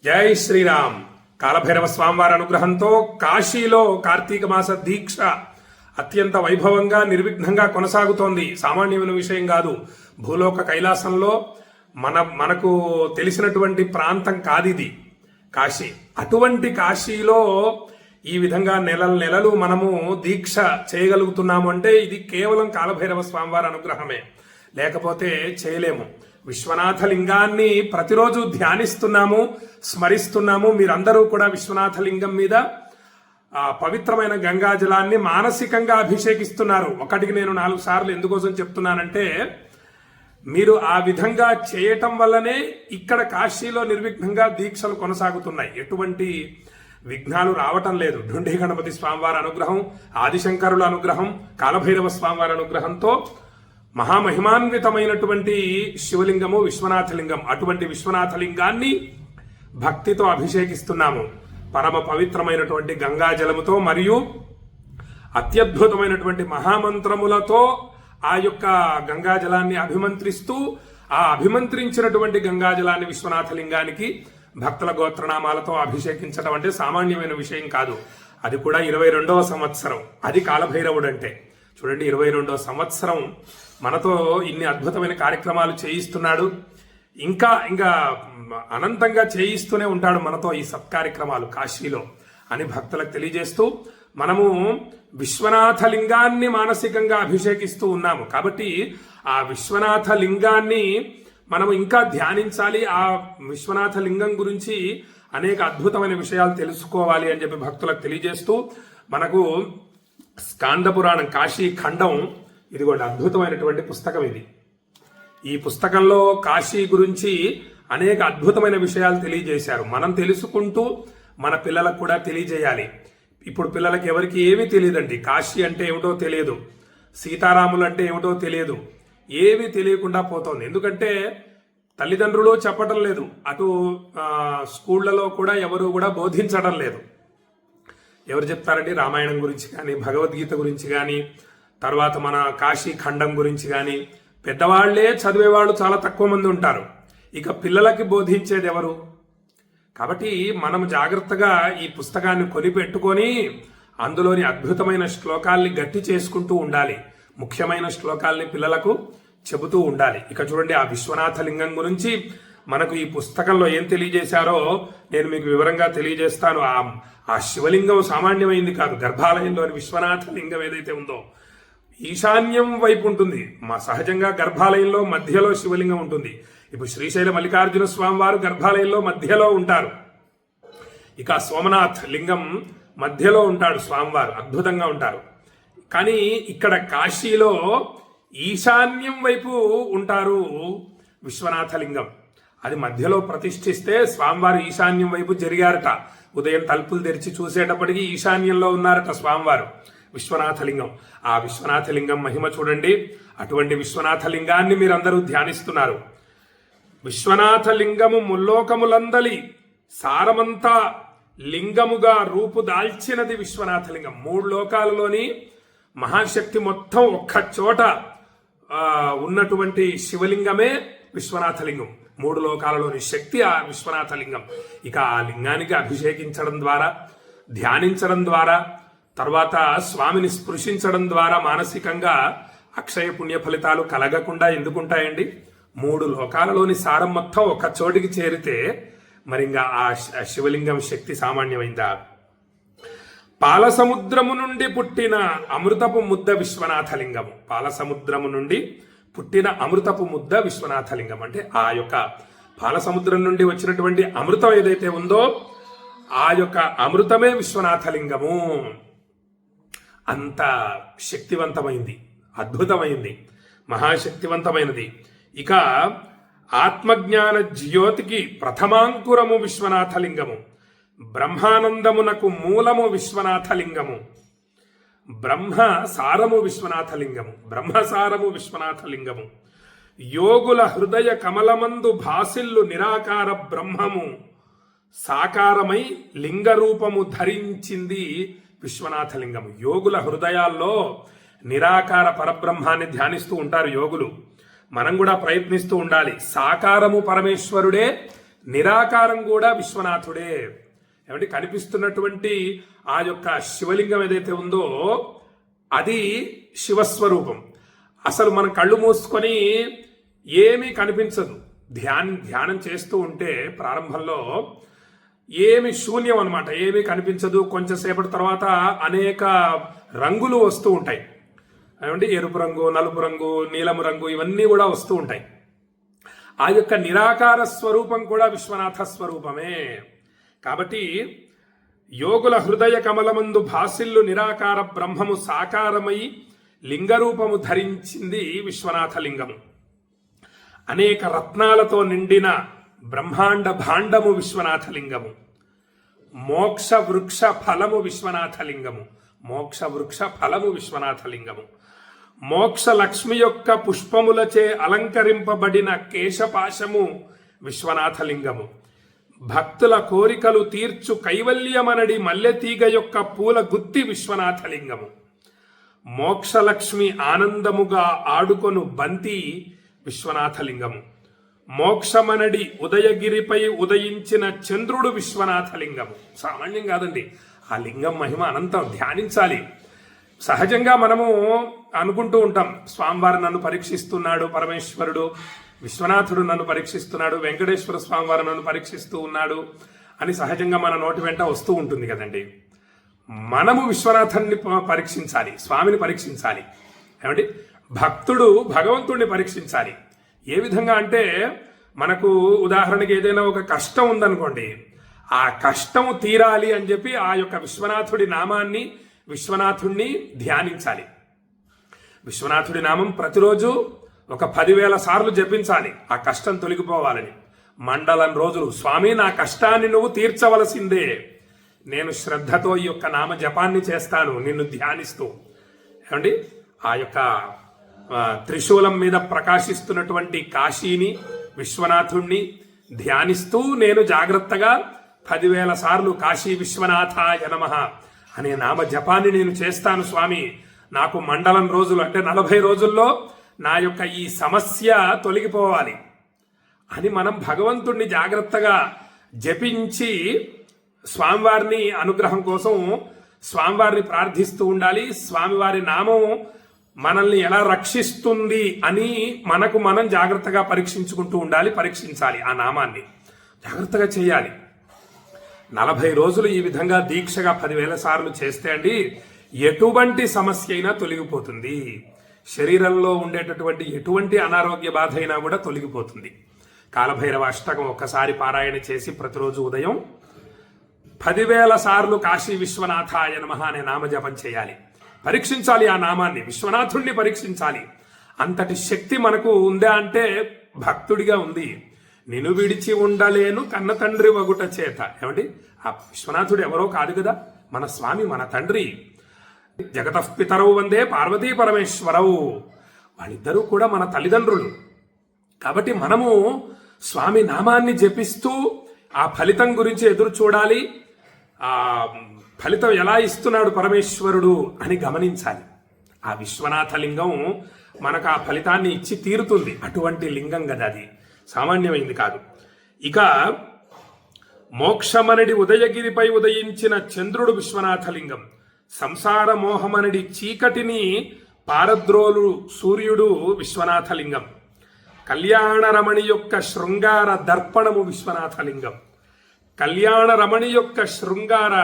జై శ్రీరామ్. కాలభైరవ స్వామివారి అనుగ్రహంతో కాశీలో కార్తీక మాస దీక్ష అత్యంత వైభవంగా నిర్విఘ్నంగా కొనసాగుతోంది. సామాన్యమైన విషయం కాదు. భూలోక కైలాసంలో మనకు తెలిసినటువంటి ప్రాంతం కాదిది కాశీ. అటువంటి కాశీలో ఈ విధంగా నెలలు మనము దీక్ష చేయగలుగుతున్నాము అంటే ఇది కేవలం కాలభైరవ స్వామివారి అనుగ్రహమే, లేకపోతే చేయలేము. విశ్వనాథ లింగాన్ని ప్రతిరోజు ధ్యానిస్తున్నాము, స్మరిస్తున్నాము. మీరందరూ కూడా విశ్వనాథ లింగం మీద పవిత్రమైన గంగా జలాన్ని మానసికంగా అభిషేకిస్తున్నారు. ఒకటికి నేను 4 సార్లు ఎందుకోసం చెప్తున్నానంటే, మీరు ఆ విధంగా చేయటం వల్లనే ఇక్కడ కాశీలో నిర్విఘ్నంగా దీక్షలు కొనసాగుతున్నాయి. ఎటువంటి విఘ్నాలు రావటం లేదు. ఢుండి గణపతి స్వామివారి అనుగ్రహం, ఆదిశంకరుల అనుగ్రహం, కాలభైరవ స్వామివారి అనుగ్రహంతో మహామహిమాన్వితమైనటువంటి శివలింగము విశ్వనాథలింగం. అటువంటి విశ్వనాథలింగాన్ని భక్తితో అభిషేకిస్తున్నాము. పరమ పవిత్రమైనటువంటి గంగా జలముతో మరియు అత్యద్భుతమైనటువంటి మహామంత్రములతో ఆ యొక్క గంగా జలాన్ని అభిమంత్రిస్తూ, ఆ అభిమంత్రించినటువంటి గంగా జలాన్ని విశ్వనాథలింగానికి భక్తుల గోత్రనామాలతో అభిషేకించడం అంటే సామాన్యమైన విషయం కాదు. అది కూడా 22వ సంవత్సరం. అది కాలభైరవుడు అంటే. చూడండి, 22వ సంవత్సరం మనతో ఇన్ని అద్భుతమైన కార్యక్రమాలు చేయిస్తున్నాడు. ఇంకా అనంతంగా చేయిస్తూనే ఉంటాడు మనతో ఈ సత్కార్యక్రమాలు కాశీలో అని భక్తులకు తెలియజేస్తూ, మనము విశ్వనాథ లింగాన్ని మానసికంగా అభిషేకిస్తూ ఉన్నాము. కాబట్టి ఆ విశ్వనాథ లింగాన్ని మనం ఇంకా ధ్యానించాలి. ఆ విశ్వనాథ లింగం గురించి అనేక అద్భుతమైన విషయాలు తెలుసుకోవాలి అని చెప్పి భక్తులకు తెలియజేస్తూ, మనకు స్కాంద పురాణం కాశీ ఖండం ఇదిగోండి అద్భుతమైనటువంటి పుస్తకం ఇది. ఈ పుస్తకంలో కాశీ గురించి అనేక అద్భుతమైన విషయాలు తెలియజేశారు. మనం తెలుసుకుంటూ మన పిల్లలకు కూడా తెలియజేయాలి. ఇప్పుడు పిల్లలకి ఎవరికి ఏమీ తెలియదండి. కాశీ అంటే ఏమిటో తెలియదు, సీతారాములు అంటే ఏమిటో తెలియదు, ఏమీ తెలియకుండా పోతోంది. ఎందుకంటే తల్లిదండ్రులు చెప్పడం లేదు, అటు స్కూళ్లలో కూడా ఎవరు కూడా బోధించడం లేదు. ఎవరు చెప్తారండి రామాయణం గురించి కానీ, భగవద్గీత గురించి కానీ, తర్వాత మన కాశీ ఖండం గురించి కానీ? పెద్దవాళ్లే చదివేవాళ్ళు చాలా తక్కువ మంది ఉంటారు. ఇక పిల్లలకి బోధించేది ఎవరు? కాబట్టి మనం జాగ్రత్తగా ఈ పుస్తకాన్ని కొనిపెట్టుకొని అందులోని అద్భుతమైన శ్లోకాల్ని గట్టి చేసుకుంటూ ఉండాలి. ముఖ్యమైన శ్లోకాల్ని పిల్లలకు చెబుతూ ఉండాలి. ఇక చూడండి, ఆ విశ్వనాథ లింగం గురించి మనకు ఈ పుస్తకంలో ఏం తెలియజేశారో నేను మీకు వివరంగా తెలియజేస్తాను. ఆ శివలింగం సామాన్యమైంది కాదు. గర్భాలయంలోని విశ్వనాథ లింగం ఏదైతే ఉందో ఈశాన్యం వైపు ఉంటుంది. సహజంగా గర్భాలయంలో మధ్యలో శివలింగం ఉంటుంది. ఇప్పుడు శ్రీశైల మల్లికార్జున స్వామి వారు గర్భాలయంలో మధ్యలో ఉంటారు. ఇక సోమనాథ్ లింగం మధ్యలో ఉంటాడు స్వామివారు, అద్భుతంగా ఉంటారు. కానీ ఇక్కడ కాశీలో ఈశాన్యం వైపు ఉంటారు విశ్వనాథ లింగం. అది మధ్యలో ప్రతిష్ఠిస్తే స్వామివారు ఈశాన్యం వైపు జరిగారట. ఉదయం తలుపులు తెరిచి చూసేటప్పటికి ఈశాన్యంలో ఉన్నారట స్వామివారు విశ్వనాథలింగం. ఆ విశ్వనాథలింగం మహిమ చూడండి. అటువంటి విశ్వనాథలింగాన్ని మీరందరూ ధ్యానిస్తున్నారు. విశ్వనాథలింగము ముల్లోకములందలి సారమంతా లింగముగా రూపు దాల్చినది విశ్వనాథలింగం. 3 లోకాలలోని మహాశక్తి మొత్తం ఒక్క చోట ఉన్నటువంటి శివలింగమే విశ్వనాథలింగం. 3 లోకాలలోని శక్తి ఆ విశ్వనాథలింగం. ఇక ఆ లింగానికి అభిషేకించడం ద్వారా, ధ్యానించడం ద్వారా, తర్వాత స్వామిని స్పృశించడం ద్వారా మానసికంగా అక్షయ పుణ్య ఫలితాలు కలగకుండా ఎందుకుంటాయండి? 3 లోకాలలోని సారం మొత్తం ఒక చోటికి చేరితే మరి ఇంకా ఆ శివలింగం శక్తి సామాన్యమైందా? పాలసముద్రము నుండి పుట్టిన అమృతపు ముద్ద విశ్వనాథలింగము. పాలసముద్రము నుండి పుట్టిన అమృతపు ముద్ద విశ్వనాథలింగం అంటే ఆ యొక్క పాలసముద్రం నుండి వచ్చినటువంటి అమృతం ఏదైతే ఉందో ఆ యొక్క అమృతమే విశ్వనాథలింగము. అంత శక్తివంతమైంది, అద్భుతమైంది, మహాశక్తివంతమైనది. ఇక ఆత్మజ్ఞాన జ్యోతికి ప్రథమాంకురము విశ్వనాథలింగము. బ్రహ్మానందమునకు మూలము విశ్వనాథలింగము. బ్రహ్మ సారము విశ్వనాథలింగము. బ్రహ్మసారము విశ్వనాథలింగము. యోగుల హృదయ కమలమందు భాసిల్లు నిరాకార బ్రహ్మము సాకారమై లింగరూపము ధరించింది విశ్వనాథలింగము. యోగుల హృదయాల్లో నిరాకార పరబ్రహ్మాన్ని ధ్యానిస్తూ ఉంటారు యోగులు. మనం కూడా ప్రయత్నిస్తూ ఉండాలి. సాకారము పరమేశ్వరుడే, నిరాకారం కూడా విశ్వనాథుడే. ఏమంటే కనిపిస్తున్నటువంటి ఆ యొక్క శివలింగం ఏదైతే ఉందో అది శివస్వరూపం. అసలు మనం కళ్ళు మూసుకొని ఏమీ కనిపించదు. ధ్యానం చేస్తూ ఉంటే ప్రారంభంలో ఏమి శూన్యం అనమాట, ఏమీ కనిపించదు. కొంచెంసేపటి తర్వాత అనేక రంగులు వస్తూ ఉంటాయి. ఏమంటే ఎరుపు రంగు, నలుపు రంగు, నీలము రంగు ఇవన్నీ కూడా వస్తూ ఉంటాయి. ఆ యొక్క నిరాకార స్వరూపం కూడా విశ్వనాథ స్వరూపమే. కాబట్టి యోగుల హృదయ కమలమందు భాసిల్లు నిరాకార బ్రహ్మము సాకారమై లింగరూపము ధరించింది విశ్వనాథ లింగము. అనేక రత్నాలతో నిండిన బ్రహ్మాండ భాండము విశ్వనాథ లింగము. మోక్ష వృక్ష ఫలము విశ్వనాథ లింగము. మోక్ష వృక్ష ఫలము విశ్వనాథ లింగము. మోక్ష లక్ష్మి యొక్క పుష్పములచే అలంకరింపబడిన కేశపాశము విశ్వనాథ లింగము. భక్తుల కోరికలు తీర్చు కైవల్యమనడి మల్లెతీగ యొక్క పూల గుత్తి విశ్వనాథ లింగము. మోక్షలక్ష్మి ఆనందముగా ఆడుకొను బంతి విశ్వనాథ లింగము. మోక్షమనడి ఉదయగిరిపై ఉదయించిన చంద్రుడు విశ్వనాథ లింగము. సామాన్యం కాదండి, ఆ లింగం మహిమ అనంతం. ధ్యానించాలి. సహజంగా మనము అనుకుంటూ ఉంటాం, స్వామివారు నన్ను పరీక్షిస్తున్నాడు, పరమేశ్వరుడు విశ్వనాథుడు నన్ను పరీక్షిస్తున్నాడు, వెంకటేశ్వర స్వామివారు నన్ను పరీక్షిస్తూ ఉన్నాడు అని సహజంగా మన నోటి వెంట వస్తూ ఉంటుంది కదండి. మనము విశ్వనాథుని పరీక్షించాలి, స్వామిని పరీక్షించాలి. ఏమండి, భక్తుడు భగవంతుడిని పరీక్షించాలి. ఏ విధంగా అంటే, మనకు ఉదాహరణకి ఏదైనా ఒక కష్టం ఉందనుకోండి, ఆ కష్టము తీరాలి అని చెప్పి ఆ యొక్క విశ్వనాథుడి నామాన్ని, విశ్వనాథుడిని ధ్యానించాలి. విశ్వనాథుడి నామం ప్రతిరోజు ఒక 10,000 సార్లు జపించాలి, ఆ కష్టం తొలగిపోవాలని. మండలం రోజులు స్వామి నా కష్టాన్ని నువ్వు తీర్చవలసిందే, నేను శ్రద్ధతో ఈ యొక్క నామ జపాన్ని చేస్తాను నిన్ను ధ్యానిస్తూ. ఏమండి, ఆ యొక్క త్రిశూలం మీద ప్రకాశిస్తున్నటువంటి కాశీని, విశ్వనాథుణ్ణి ధ్యానిస్తూ నేను జాగ్రత్తగా 10,000 సార్లు కాశీ విశ్వనాథాయ నమః అనే నామ జపాన్ని నేను చేస్తాను స్వామి. నాకు మండలం రోజులు అంటే 40 రోజుల్లో నా యొక్క ఈ సమస్య తొలగిపోవాలి అని మనం భగవంతుణ్ణి జాగ్రత్తగా జపించి స్వామివారిని అనుగ్రహం కోసం స్వామివారిని ప్రార్థిస్తూ ఉండాలి. స్వామివారి నామం మనల్ని ఎలా రక్షిస్తుంది అని మనకు మనం జాగ్రత్తగా పరీక్షించుకుంటూ ఉండాలి, పరీక్షించాలి. ఆ నామాన్ని జాగ్రత్తగా చేయాలి. 40 రోజులు ఈ విధంగా దీక్షగా 10,000 సార్లు చేస్తే అండి ఎటువంటి సమస్య అయినా తొలగిపోతుంది. శరీరంలో ఉండేటటువంటి ఎటువంటి అనారోగ్య బాధ అయినా కూడా తొలగిపోతుంది. కాలభైరవ అష్టకం ఒక్కసారి పారాయణ చేసి ప్రతిరోజు ఉదయం 10,000 సార్లు కాశీ విశ్వనాథాయ నమః అనే నామజపం చేయాలి. పరీక్షించాలి, ఆ నామాన్ని, విశ్వనాథుణ్ణి పరీక్షించాలి. అంతటి శక్తి మనకు ఉందా అంటే భక్తుడిగా ఉంది. నిన్ను విడిచి ఉండలేను కన్న తండ్రి వగుట చేత. ఏమండి, ఆ విశ్వనాథుడు ఎవరో కాదు కదా, మన స్వామి, మన తండ్రి. జగతఃపితరౌ వందే పార్వతీ పరమేశ్వరవు, వాళ్ళిద్దరూ కూడా మన తల్లిదండ్రులు. కాబట్టి మనము స్వామి నామాన్ని జపిస్తూ ఆ ఫలితం గురించి ఎదురు చూడాలి. ఆ ఫలితం ఎలా ఇస్తున్నాడు పరమేశ్వరుడు అని గమనించాలి. ఆ విశ్వనాథ లింగం మనకు ఆ ఫలితాన్ని ఇచ్చి తీరుతుంది. అటువంటి లింగం కదా అది, సామాన్యమైంది కాదు. ఇక మోక్షమనడి ఉదయగిరిపై ఉదయించిన చంద్రుడు విశ్వనాథ లింగం. సంసార మోహమనడి చీకటిని పారద్రోలు సూర్యుడు విశ్వనాథ లింగం. కళ్యాణ రమణి యొక్క శృంగార దర్పణము విశ్వనాథ లింగం. కళ్యాణ రమణి యొక్క శృంగార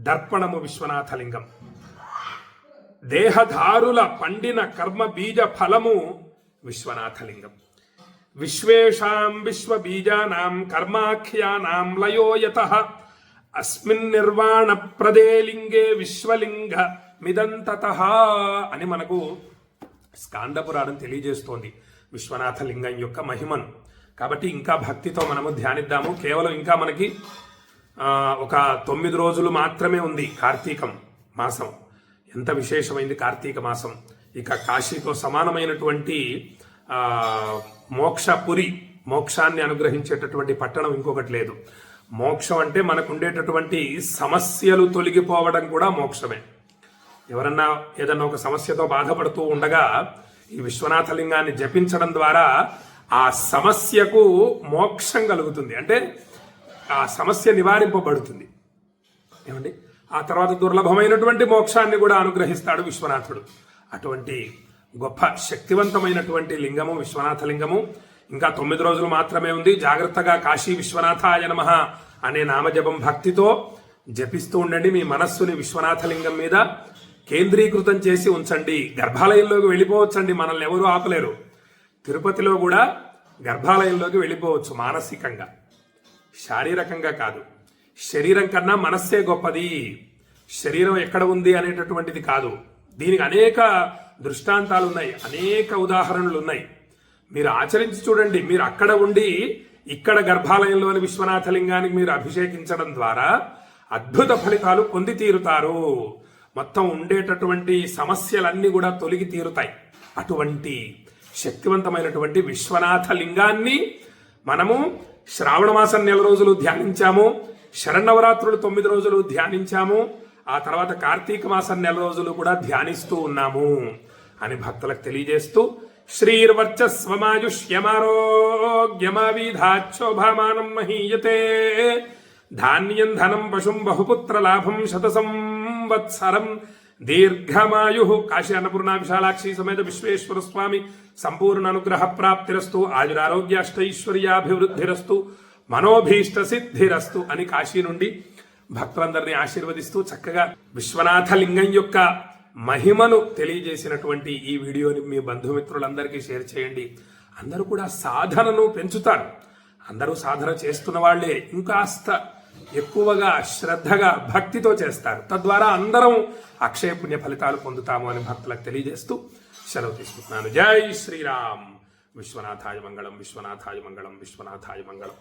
దర్పణము విశ్వనాథ లింగం. దేహధారుల పండిన కర్మ బీజ ఫలము విశ్వనాథ లింగం. విశ్వేషాం విశ్వబీజానాం కర్మాఖ్యానాం లయో యతః అస్మిన్ నిర్వాణ ప్రదే లింగే విశ్వలింగ మిదంతతః అని మనకు స్కాంద పురాణం తెలియజేస్తోంది విశ్వనాథ లింగం యొక్క మహిమను. కాబట్టి ఇంకా భక్తితో మనము ధ్యానిద్దాము. కేవలం ఇంకా మనకి ఒక 9 రోజులు మాత్రమే ఉంది కార్తీకం మాసం. ఎంత విశేషమైంది కార్తీక మాసం. ఇక కాశీతో సమానమైనటువంటి మోక్షపురి, మోక్షాన్ని అనుగ్రహించేటటువంటి పట్టణం ఇంకొకటి లేదు. మోక్షం అంటే మనకు ఉండేటటువంటి సమస్యలు తొలగిపోవడం కూడా మోక్షమే. ఎవరన్నా ఏదన్నా ఒక సమస్యతో బాధపడుతూ ఉండగా ఈ విశ్వనాథ లింగాన్ని జపించడం ద్వారా ఆ సమస్యకు మోక్షం కలుగుతుంది, అంటే ఆ సమస్య నివారింపబడుతుంది. ఏమండి, ఆ తర్వాత దుర్లభమైనటువంటి మోక్షాన్ని కూడా అనుగ్రహిస్తాడు విశ్వనాథుడు. అటువంటి గొప్ప శక్తివంతమైనటువంటి లింగము విశ్వనాథ లింగము. ఇంకా 9 రోజులు మాత్రమే ఉంది. జాగ్రత్తగా కాశీ విశ్వనాథాయ నమః అనే నామజపం భక్తితో జపిస్తూ ఉండండి. మీ మనస్సుని విశ్వనాథ లింగం మీద కేంద్రీకృతం చేసి ఉంచండి. గర్భాలయంలోకి వెళ్ళిపోవచ్చండి, మనల్ని ఎవరూ ఆపలేరు. తిరుపతిలో కూడా గర్భాలయంలోకి వెళ్ళిపోవచ్చు మానసికంగా, శారీరకంగా కాదు. శరీరం కన్నా మనస్సే గొప్పది, శరీరం ఎక్కడ ఉంది అనేటటువంటిది కాదు. దీనికి అనేక దృష్టాంతాలు ఉన్నాయి, అనేక ఉదాహరణలు ఉన్నాయి. మీరు ఆచరించి చూడండి. మీరు అక్కడ ఉండి ఇక్కడ గర్భాలయంలోని విశ్వనాథలింగానికి మీరు అభిషేకించడం ద్వారా అద్భుత ఫలితాలు పొంది తీరుతారు. మొత్తం ఉండేటటువంటి సమస్యలన్నీ కూడా తొలగి తీరుతాయి. అటువంటి శక్తివంతమైనటువంటి విశ్వనాథ లింగాన్ని మనము శ్రావణ మాసం 4 రోజులు ధ్యానించాము, శరన్నవరాత్రులు 9 రోజులు ధ్యానించాము, ఆ తర్వాత కార్తీక మాసం 4 రోజులు కూడా ధ్యానిస్తూ ఉన్నాము అని భక్తులకు తెలియజేస్తూ, శ్రీర్వర్చస్వమాయుష్యమారోగ్యమావిధాక్షోభామానం మహీయతే ధాన్యం ధనం పశుం బహుపుత్ర లాభం శత సంవత్సరం దీర్ఘమాయు. కాశీ అన్నపూర్ణ విశాలాక్షి సమేత విశ్వేశ్వర స్వామి సంపూర్ణ అనుగ్రహ ప్రాప్తిరస్తు, ఆయురారోగ్యాష్టైశ్వర్యాభివృద్ధిరస్తు, మనోభీష్ట సిద్ధిరస్తు అని కాశీ నుండి భక్తులందరినీ ఆశీర్వదిస్తూ చక్కగా విశ్వనాథ లింగం యొక్క మహిమను తెలియజేసినటువంటి ఈ వీడియోని మీ బంధుమిత్రులందరికీ షేర్ చేయండి. అందరూ కూడా సాధనను పెంచుతారు. అందరూ సాధన చేస్తున్న వాళ్లే ఇంకాస్త ఎక్కువగా శ్రద్ధగా భక్తితో చేస్తారు. తద్వారా అందరం అక్షయ పుణ్య ఫలితాలు పొందుతాము అని భక్తులకు తెలియజేస్తూ సెలవు తీసుకుంటున్నాను. జై శ్రీరామ్. విశ్వనాథాయ మంగళం, విశ్వనాథాయ మంగళం, విశ్వనాథాయ మంగళం.